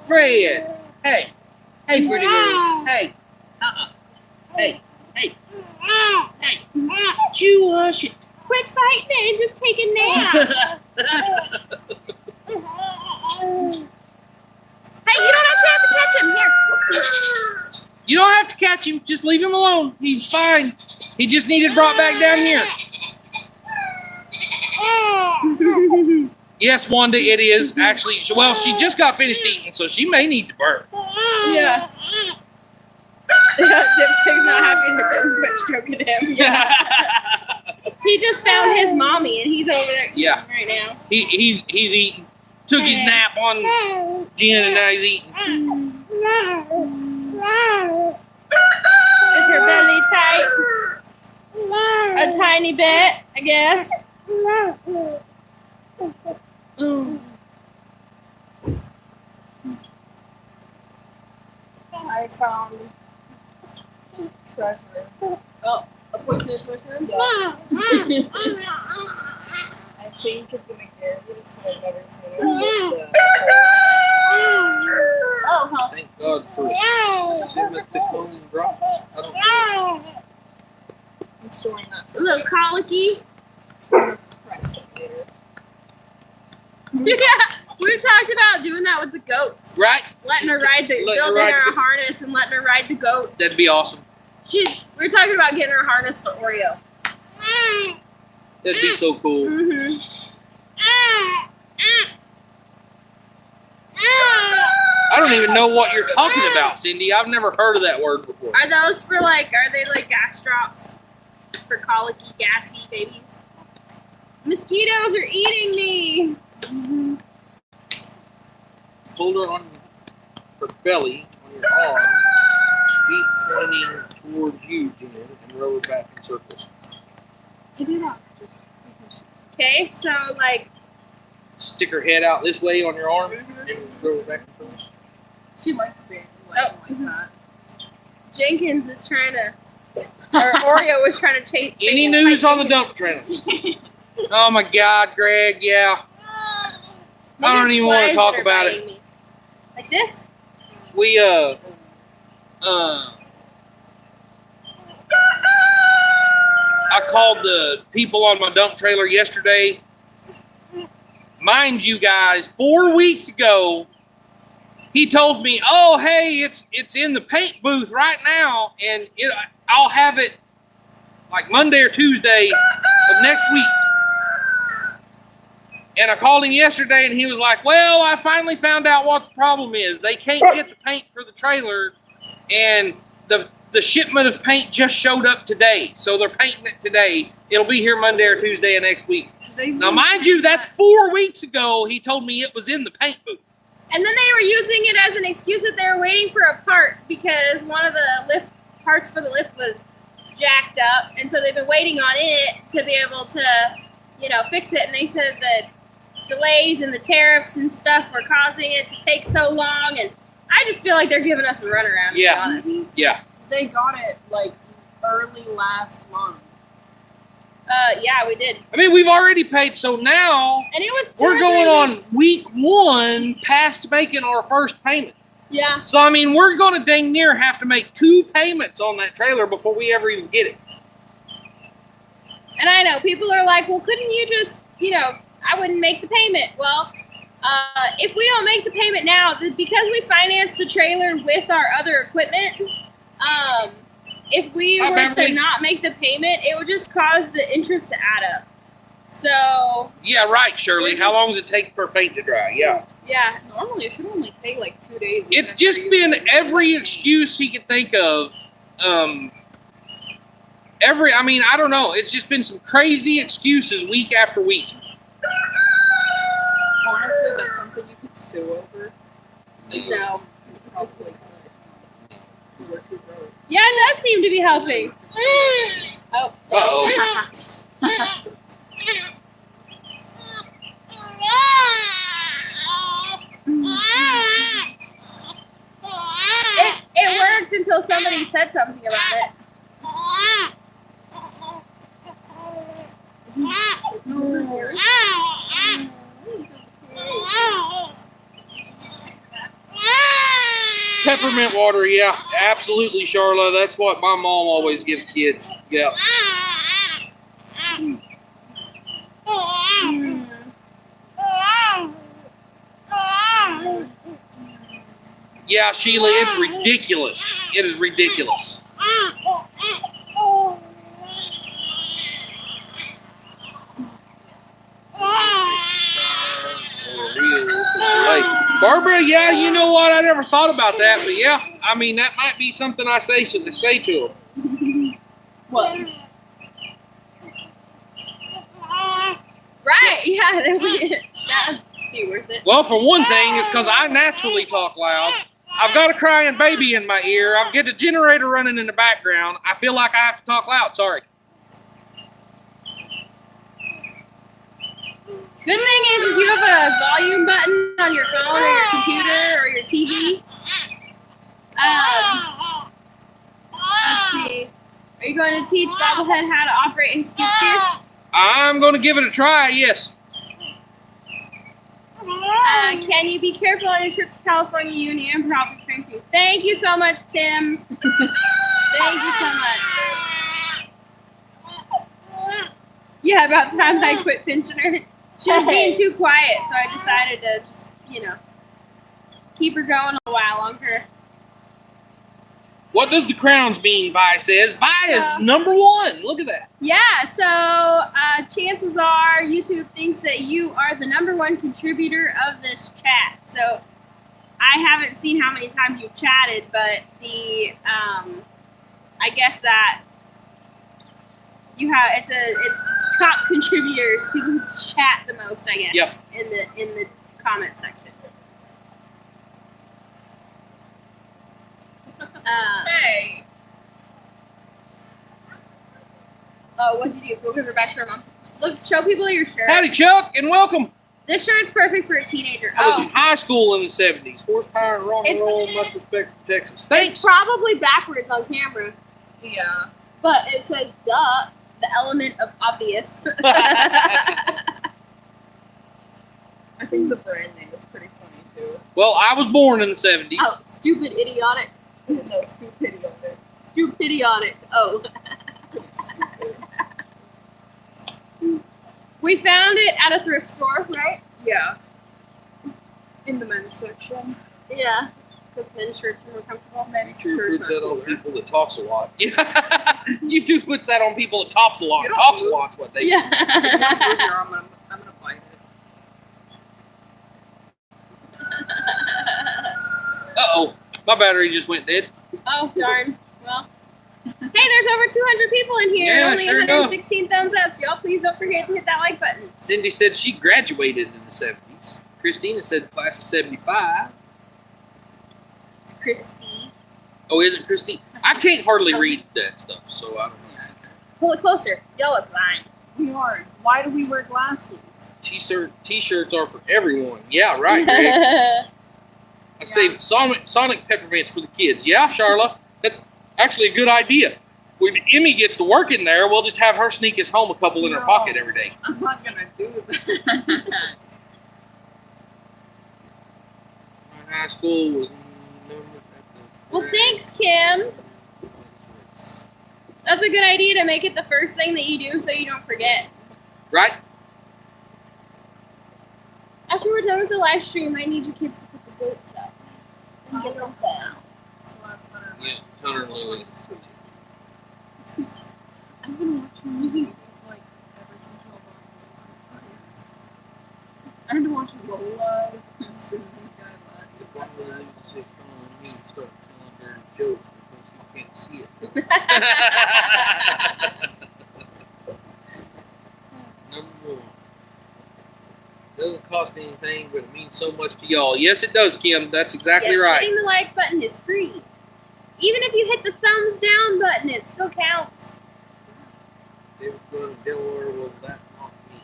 Fred. Hey. Hey, pretty girl. Hey. Hey. Hey. Hey. You hush it. Quit fighting and just take a nap. Hey, you don't actually have to catch him. Here. Whoopsie. You don't have to catch him. Just leave him alone. He's fine. He just needed brought back down here. Yes, Wanda, it is. Actually, well, she just got finished eating, so she may need to burp. Yeah. Dipstick's not happy to quit stroking him. Yeah. He just found his mommy and he's over there eating right now. He's eating. Took his nap on Jen and now he's eating. Is her belly tight? A tiny bit, I guess. I found treasure. Oh, a poisonous mushroom? Yeah. I think it's in the Garrett's, but I've never seen it. Oh, huh. Thank God for simethicone drops. I don't know. I'm storing that A little colicky. for price later. Yeah, we talked about doing that with the goats. Right? Letting her ride building her a harness and letting her ride the goats. That'd be awesome. We're talking about getting her a harness for Oreo. That'd be so cool. Mm-hmm. I don't even know what you're talking about, Cindy. I've never heard of that word before. Are they like gas drops for colicky, gassy babies? Mosquitoes are eating me. Hold her on. belly, on your arm, feet pointing towards you, Jen, and roll it back in circles. I do not. Okay, so like Stick her head out this way on your arm and roll it back in circles. She likes being like that. Jenkins is trying to, or Oreo was trying to chase. Any news on the dump trailer? Oh my God, Greg, yeah. I don't even want to talk about it. Me. Like this? We, I called the people on my dump trailer yesterday. Mind you guys, 4 weeks ago, he told me, "Oh, hey, it's in the paint booth right now, and I'll have it like Monday or Tuesday of next week." And I called him yesterday, and he was like, "Well, I finally found out what the problem is. They can't get the paint for the trailer, and the shipment of paint just showed up today, so they're painting it today. It'll be here Monday or Tuesday of next week." Now, mind you, that's 4 weeks ago. He told me it was in the paint booth. And then they were using it as an excuse that they were waiting for a part because one of the lift parts for the lift was jacked up, and so they've been waiting on it to be able to, fix it. And they said that delays and the tariffs and stuff were causing it to take so long. And I just feel like they're giving us a runaround. To be honest. Yeah. They got it like early last month. Yeah, we did. I mean, we've already paid, so now And it was we're going on week 1 past making our first payment. Yeah. So, I mean, we're going to dang near have to make 2 payments on that trailer before we ever even get it. And I know people are like, well, couldn't you just, I wouldn't make the payment. Well, if we don't make the payment now, because we financed the trailer with our other equipment, if we were to not make the payment, it would just cause the interest to add up. So. Yeah, right, Shirley. How long does it take for paint to dry? Yeah. Yeah. Normally, it should only take like 2 days. It's just been every excuse he could think of. I don't know. It's just been some crazy excuses week after week. Honestly, that's something you could sue over. No. Probably could. We're too broke. Yeah, it does seem to be helping. Oh. Uh-oh. It worked until somebody said something about it. Peppermint water, yeah. Absolutely, Charla. That's what my mom always gives kids. Yeah. Yeah, Sheila, it's ridiculous. It is ridiculous. Barbara, yeah, you know what? I never thought about that, but yeah, I mean, that might be something I say to him. What? Right, yeah, that would be worth it. Well, for one thing, it's because I naturally talk loud. I've got a crying baby in my ear. I've got the generator running in the background. I feel like I have to talk loud. Sorry. Good thing is you have a volume button on your phone or your computer or your TV. Let's see. Are you going to teach Bobblehead how to operate his skid steer? I'm going to give it a try, yes. Can you be careful on your trip to California? You and Ian probably thank you. Thank you so much, Tim. Thank you so much. Yeah, about time I quit pinching her. She was being too quiet, so I decided to just, keep her going a while longer. What does the crowns mean, Vi says? Vi is #1. Look at that. Yeah, so chances are YouTube thinks that you are the #1 contributor of this chat. So I haven't seen how many times you've chatted, but I guess that you have it's top contributors who chat the most, I guess. Yep. In the comment section. Oh, what'd you do? Go give her back to her mom. Look, show people your shirt. Howdy, Chuck, and welcome. This shirt's perfect for a teenager. I was in high school in the 70s. Horsepower and rock and It's- roll. Much respect from Texas. It's Thanks. probably backwards on camera, Yeah. but it says duh, the element of obvious. I think the brand name is pretty funny too. Well, I was born in the 70s. Oh, stupid idiotic. No, stupidity on it. Stupidiotic. Oh. Stupid. We found it at a thrift store, right? Yeah. In the men's section. Yeah. Because men's shirts are more comfortable. Men's Sure shirts puts are that on cooler. people that talks a lot. Yeah. YouTube puts that on people that talks a lot. You don't Talks a move. lot's what they Yeah. If you don't move your arm, I'm gonna bite it. Uh-oh. My battery just went dead. Oh, darn. Well. Hey, there's over 200 people in here. Yeah, Only sure enough. 116 thumbs up. So y'all please don't forget to hit that like button. Cindy said she graduated in the 70s. Christina said class of 75. It's Christy. Oh, is it Christine? I can't hardly read that stuff, so I don't know. Pull it closer. Y'all look blind. We are. Why do we wear glasses? T-shirts are for everyone. Yeah, right, Greg. I saved Sonic peppermints for the kids. Yeah, Charla, that's actually a good idea. When Emmy gets to work in there, we'll just have her sneak us home a couple in her No. pocket every day. I'm not gonna do that. My high school was Well, thanks, Kim. That's a good idea to make it the first thing that you do so you don't forget. Right? After we're done with the live stream, I need you kids to put the boats up. And get them down. So that's what I'm Yeah, Hunter and Louie. It's too lazy. I've been watching music like ever since I've been watching Lola as soon as you got The one where they just come on you and start telling their jokes because you can't see it. Number one. Doesn't cost anything, but it means so much to y'all. Yes, it does, Kim. That's exactly Yes, right. hitting the like button is free. Even if you hit the thumbs down button, it still counts. They were going to Delaware, was that not me?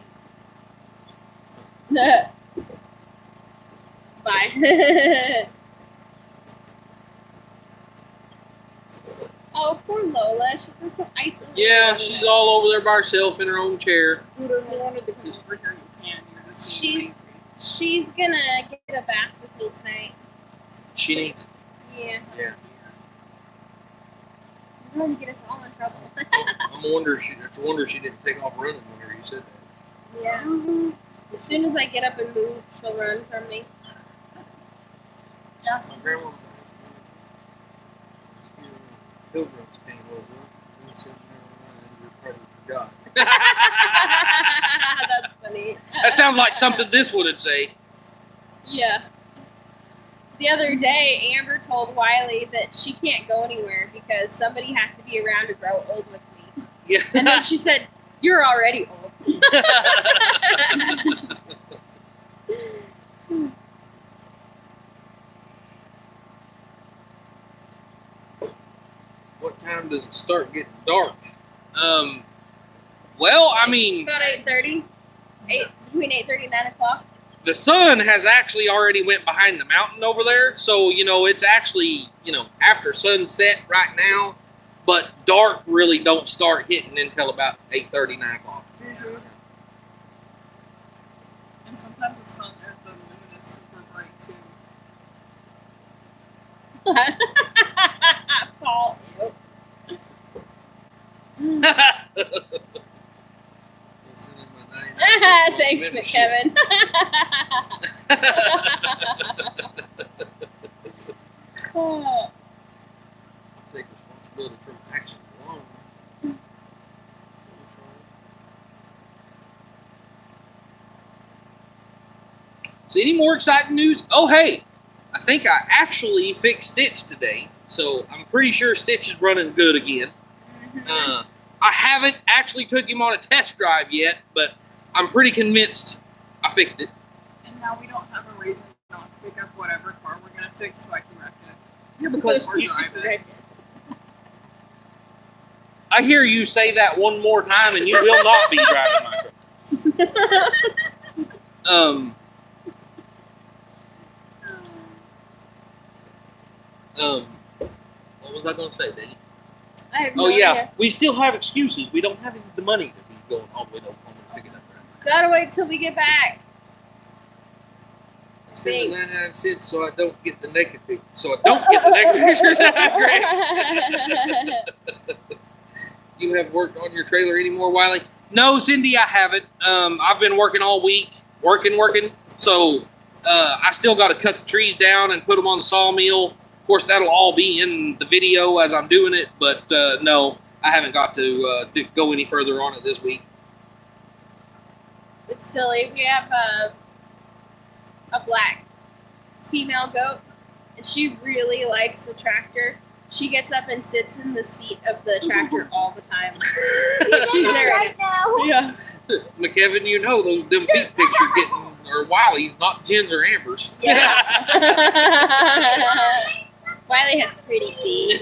Bye. Oh, poor Lola. She's been so isolated. Yeah, she's all over there by herself in her own chair. Whoever wanted to come over here, you can. You're just She's- She's gonna get a bath with me tonight. She needs it. Yeah. Yeah. I'm going to get us all in trouble. It's a wonder she didn't take off running whenever you said that. Yeah. As soon as I get up and move, she'll run from me. Yeah, My so grandma's pilgrims came over and said, you probably forgot. That's funny. That sounds like something this would say. Yeah. The other day, Amber told Wiley that she can't go anywhere because somebody has to be around to grow old with me. Yeah. And then she said, "You're already old." What time does it start getting dark? Well, I mean, About 8:30. Between 8:30 and 9 o'clock. the sun has actually already went behind the mountain over there, so it's actually after sunset right now, but dark really don't start hitting until about 8:30, 9 o'clock. and sometimes the sun or the moon is super bright too. Paul. Listen in my 99 Thanks, McKevin. Oh. Take responsibility for my actions alone. So, any more exciting news? Oh, hey, I think I actually fixed Stitch today, so I'm pretty sure Stitch is running good again. I haven't actually took him on a test drive yet, but I'm pretty convinced I fixed it. And now we don't have a reason not to pick up whatever car we're gonna fix, so I can wreck it. Yeah, because Or drive it. I hear you say that one more time, and you will not be driving my truck. What was I going to say, Danny? I have no idea. We still have excuses. We don't have the money to be going all the way to Oklahoma to pick it up. Gotta wait till we get back. I send the 99 cents so I don't get the naked pictures. So I don't get the naked pictures. Great. You have worked on your trailer anymore, Wiley? No, Cindy, I haven't. I've been working all week, working. So I still got to cut the trees down and put them on the sawmill. Of course, that'll all be in the video as I'm doing it. But no, I haven't got to go any further on it this week. It's silly. We have a black female goat, and she really likes the tractor. She gets up and sits in the seat of the tractor all the time. She's there right now. Yeah. McKevin, you know them feet pictures getting, or Wiley's, not Jen's or Amber's. Yeah. Wiley has pretty feet.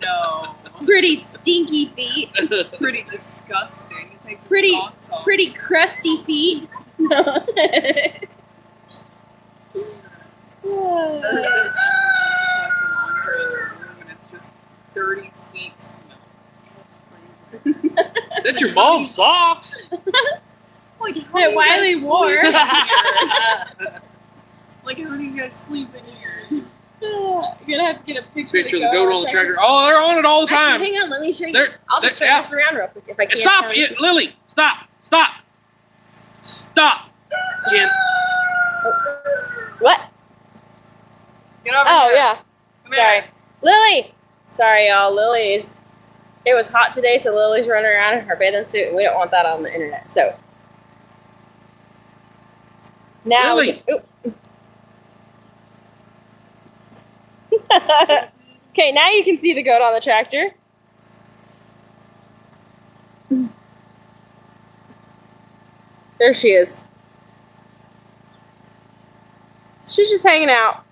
No. Pretty stinky feet. Pretty disgusting. It takes Pretty- his socks off. Pretty crusty feet. And it's just 30 feet snow. That's your mom's socks. Like, how That do you Wiley guys wore. sleep in here? Like, how do you guys sleep in here? You're gonna have to get a picture Picture of the goat on the tractor. Oh, they're on it all the time. Actually, hang on, let me show you. They're- I'll just they're- turn yeah. this around real quick if I can. Stop it, Lily. Stop. Jen. What? Get over Oh here. yeah. Come Sorry, here. Lily. Sorry, y'all. Lily's. It was hot today, so Lily's running around in her bathing suit, and we don't want that on the internet. So now. Lily. Okay, now you can see the goat on the tractor. There she is. She's just hanging out.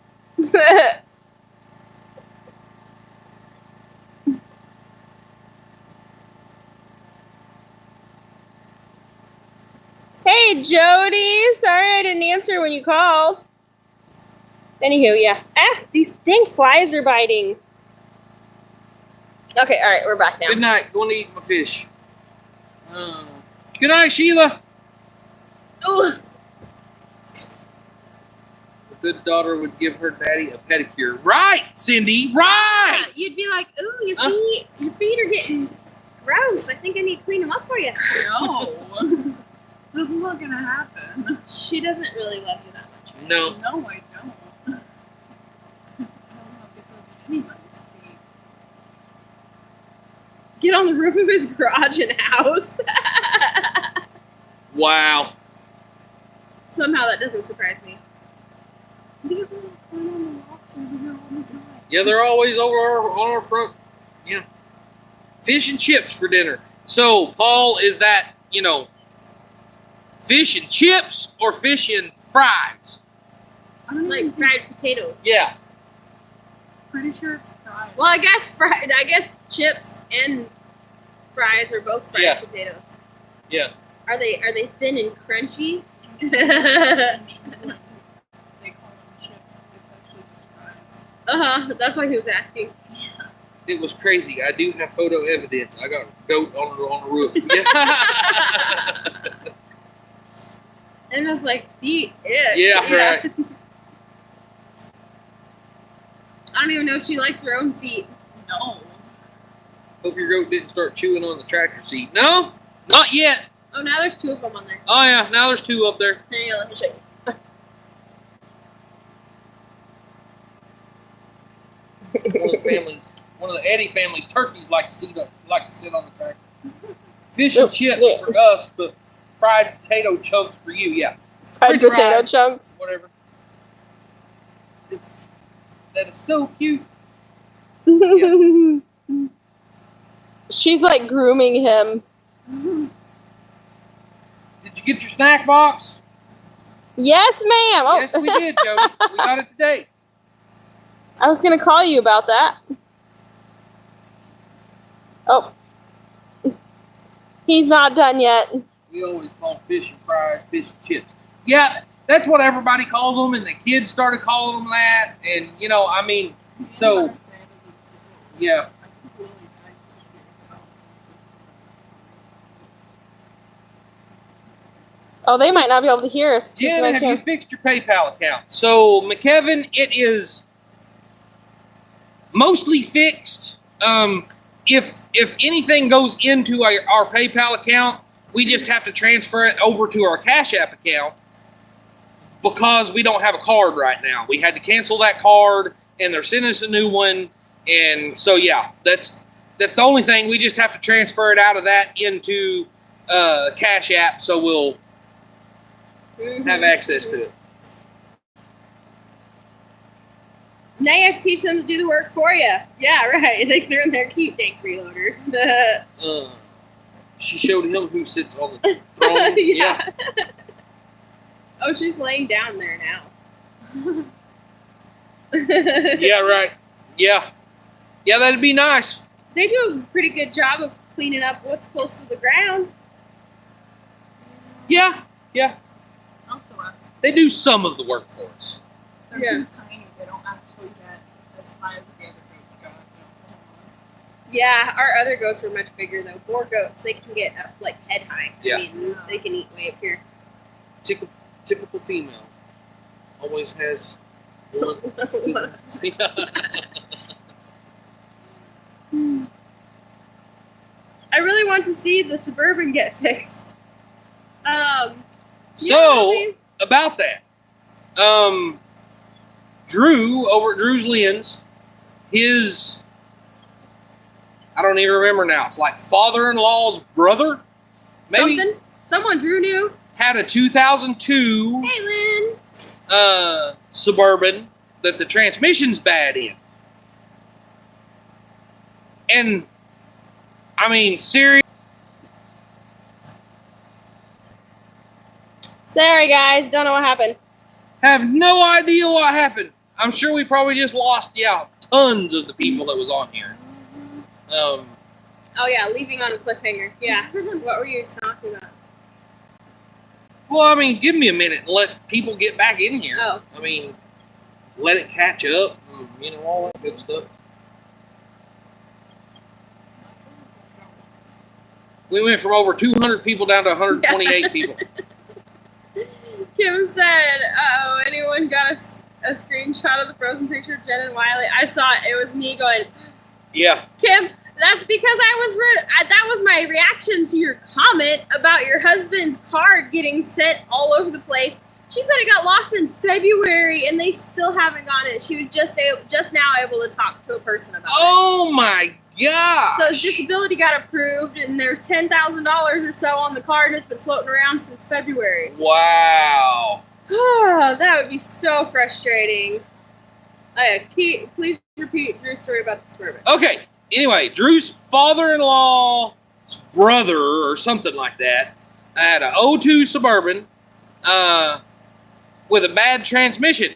Hey, Jody. Sorry I didn't answer when you called. Anywho, yeah. These dang flies are biting. Okay, all right, we're back now. Good night. Going to eat my fish. Good night, Sheila. Ooh. A good daughter would give her daddy a pedicure. Right, Cindy. Right. You'd be like, ooh, your feet are getting gross. I think I need to clean them up for you. No. That's not gonna happen. She doesn't really love you that much. Right? No. No, I don't. I don't know if anybody's feet. Get on the roof of his garage and house. Wow. Somehow that doesn't surprise me. Yeah, they're always over on our front. Yeah. Fish and chips for dinner. So, Paul, is that, fish and chips or fish and fries? I don't know. Like fried potatoes. Yeah. Pretty sure it's fries. Well, I guess chips and fries are both fried Yeah. potatoes. Yeah. Are they thin and crunchy? They call them chips. It's actually just fries. That's why he was asking. It was crazy. I do have photo evidence. I got a goat on the roof. Yeah. And I was like, feet. Yeah, right. I don't even know if she likes her own feet. No. Hope your goat didn't start chewing on the tractor seat. No? Not yet. Oh, now there's 2 of them on there. Oh, yeah. Now there's 2 up there. Here, let me show you. One of the Eddie family's turkeys like to sit on the tractor. Fish and chips for us, but fried potato chunks for you. Yeah. Fried French potato fries, chunks. Whatever. That is so cute. She's like grooming him. Did you get your snack box? Yes, ma'am. Oh. Yes, we did, Jody. We got it today. I was gonna call you about that. Oh. He's not done yet. We always call fish and fries fish and chips. Yeah, that's what everybody calls them, and the kids started calling them that. And, you know, I mean, so, yeah. Oh, they might not be able to hear us. Jenna, have you fixed your PayPal account? So, McKevin, it is mostly fixed. If anything goes into our PayPal account, we just have to transfer it over to our Cash App account because we don't have a card right now. We had to cancel that card, and they're sending us a new one. And so, yeah, that's the only thing. We just have to transfer it out of that into Cash App, so we'll have access to it. Now you have to teach them to do the work for you. Yeah, right. They can earn their cute tank freeloaders. She showed him who sits on the throne. Yeah. Oh, she's laying down there now. Yeah, right. Yeah. Yeah, that'd be nice. They do a pretty good job of cleaning up what's close to the ground. Yeah, yeah. They do some of the work for us. They're too tiny. They don't actually get as high as the other goats go. Yeah, our other goats are much bigger though. Boar goats, they can get up like head high. Yeah. I mean, they can eat way up here. Typical female always has one. I really want to see the Suburban get fixed. So, about that, Drew over at Drew's Lens, his, I don't even remember now, it's like father-in-law's brother, maybe? Something? Someone Drew knew. Had a 2002 Hey, Lynn. Suburban that the transmission's bad in. And, I mean, seriously. Sorry, guys. Don't know what happened. Have no idea what happened. I'm sure we probably just lost, tons of the people that was on here. Oh, yeah, leaving on a cliffhanger. Yeah. What were you talking about? Well, I mean, give me a minute and let people get back in here. Oh. I mean, let it catch up, and, all that good stuff. We went from over 200 people down to 128 people. Kim said, "Oh, anyone got a screenshot of the frozen picture of Jen and Wiley?" I saw it. It was me going, Yeah. Kim, that's because that was my reaction to your comment about your husband's card getting sent all over the place. She said it got lost in February and they still haven't gotten it. She was just now able to talk to a person about it. Oh my gosh. So his disability got approved and there's $10,000 or so on the card that's been floating around since February. Wow. That would be so frustrating. Please repeat Drew's story about the Suburban. Okay. Anyway, Drew's father-in-law's brother or something like that had an 02 Suburban with a bad transmission.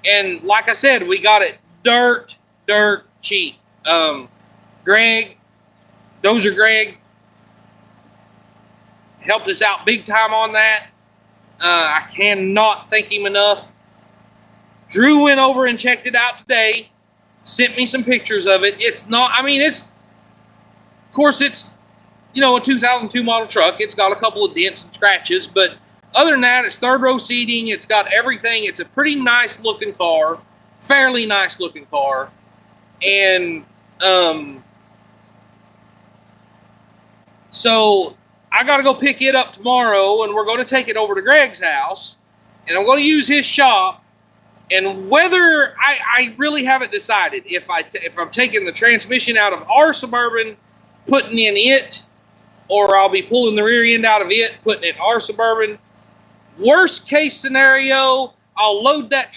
And like I said, we got it dirt cheap. Greg, Dozer Greg, helped us out big time on that. I cannot thank him enough. Drew went over and checked it out today. Sent me some pictures of it. It's not, of course it's, a 2002 model truck. It's got a couple of dents and scratches, but other than that, it's third row seating. It's got everything. It's a pretty nice looking car, fairly nice looking car. And, so I got to go pick it up tomorrow and we're going to take it over to Greg's house and I'm going to use his shop. And whether I really haven't decided if I'm taking the transmission out of our Suburban, putting in it, or I'll be pulling the rear end out of it, putting it in our Suburban. Worst case scenario, I'll load that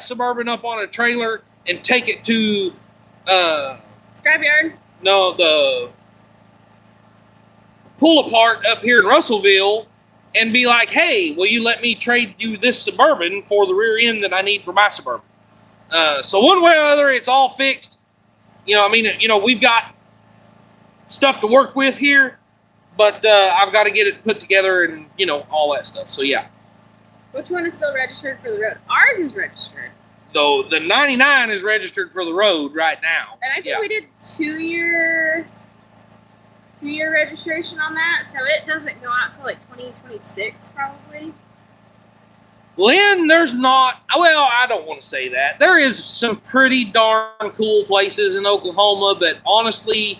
Suburban up on a trailer and take it to Scrapyard? No, the pull apart up here in Russellville. And be like, hey, will you let me trade you this Suburban for the rear end that I need for my Suburban? So one way or other, it's all fixed. We've got stuff to work with here, but I've got to get it put together and, you know, all that stuff. So, yeah. Which one is still registered for the road? Ours is registered. Though the 99 is registered for the road right now. And I think we did 2-year registration on that, so it doesn't go out till like 2026 probably. Lynn, there's not, well, I don't want to say that. There is some pretty darn cool places in Oklahoma, but honestly,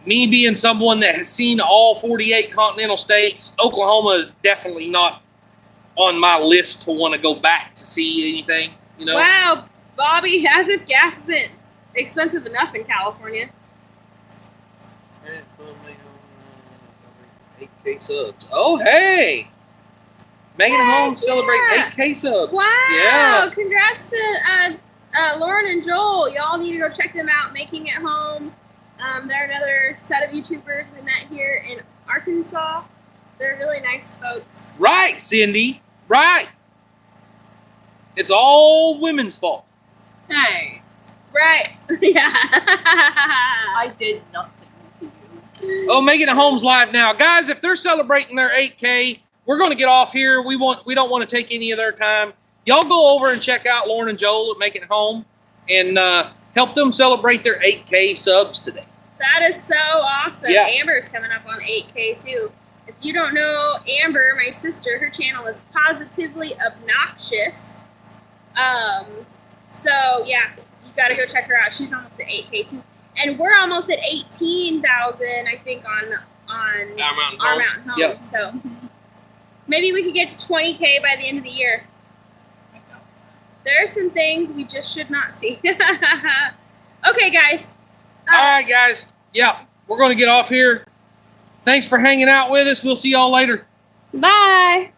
me being someone that has seen all 48 continental states, Oklahoma is definitely not on my list to want to go back to see anything, you know? Wow, Bobby, as if gas isn't expensive enough in California. 8K subs. Oh, hey! Making it home, celebrate 8K subs. Wow, Yeah. congrats to Lauren and Joel. Y'all need to go check them out, Making It Home. They're another set of YouTubers we met here in Arkansas. They're really nice folks. Right, Cindy. Right. It's all women's fault. Hey, Right. Yeah. I did nothing to you. Oh, Making It Home's live now. Guys, if they're celebrating their 8K, we're going to get off here. We don't want to take any of their time. Y'all go over and check out Lauren and Joel at Making It Home and help them celebrate their 8K subs today. That is so awesome. Yeah. Amber's coming up on 8K too. If you don't know Amber, my sister, her channel is Positively Obnoxious. So yeah, you gotta go check her out. She's almost at 8K too. And we're almost at 18,000, I think, on Our Mountain Home. Yep. So maybe we could get to 20K by the end of the year. There are some things we just should not see. Okay, guys. All right, guys. Yeah, we're going to get off here. Thanks for hanging out with us. We'll see y'all later. Bye.